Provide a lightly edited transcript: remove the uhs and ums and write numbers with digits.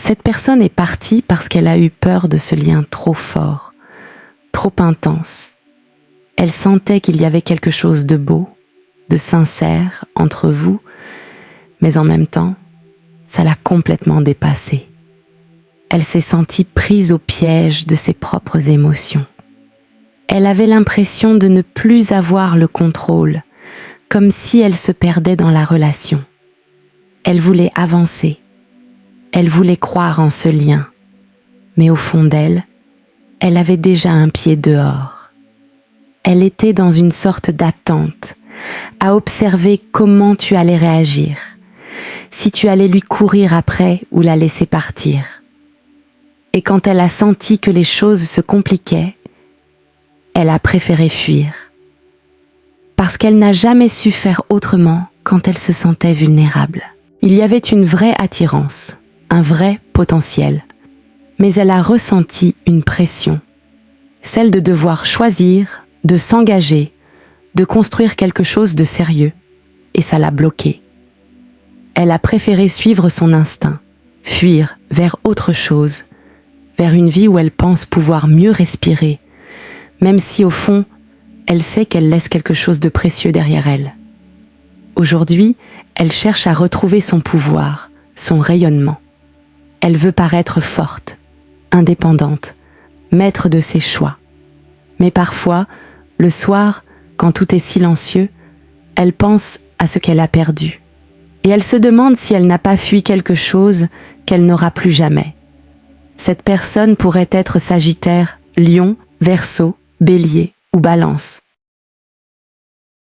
Cette personne est partie parce qu'elle a eu peur de ce lien trop fort, trop intense. Elle sentait qu'il y avait quelque chose de beau, de sincère entre vous, mais en même temps, ça l'a complètement dépassée. Elle s'est sentie prise au piège de ses propres émotions. Elle avait l'impression de ne plus avoir le contrôle, comme si elle se perdait dans la relation. Elle voulait avancer. Elle voulait croire en ce lien. Mais au fond d'elle, elle avait déjà un pied dehors. Elle était dans une sorte d'attente, à observer comment tu allais réagir, si tu allais lui courir après ou la laisser partir. Et quand elle a senti que les choses se compliquaient, elle a préféré fuir. Parce qu'elle n'a jamais su faire autrement quand elle se sentait vulnérable. Il y avait une vraie attirance, un vrai potentiel. Mais elle a ressenti une pression, celle de devoir choisir, de s'engager, de construire quelque chose de sérieux. Et ça l'a bloquée. Elle a préféré suivre son instinct, fuir vers autre chose, vers une vie où elle pense pouvoir mieux respirer, même si au fond, elle sait qu'elle laisse quelque chose de précieux derrière elle. Aujourd'hui, elle cherche à retrouver son pouvoir, son rayonnement. Elle veut paraître forte, indépendante, maître de ses choix. Mais parfois, le soir, quand tout est silencieux, elle pense à ce qu'elle a perdu. Et elle se demande si elle n'a pas fui quelque chose qu'elle n'aura plus jamais. Cette personne pourrait être Sagittaire, Lion, Verseau, Bélier ou Balance.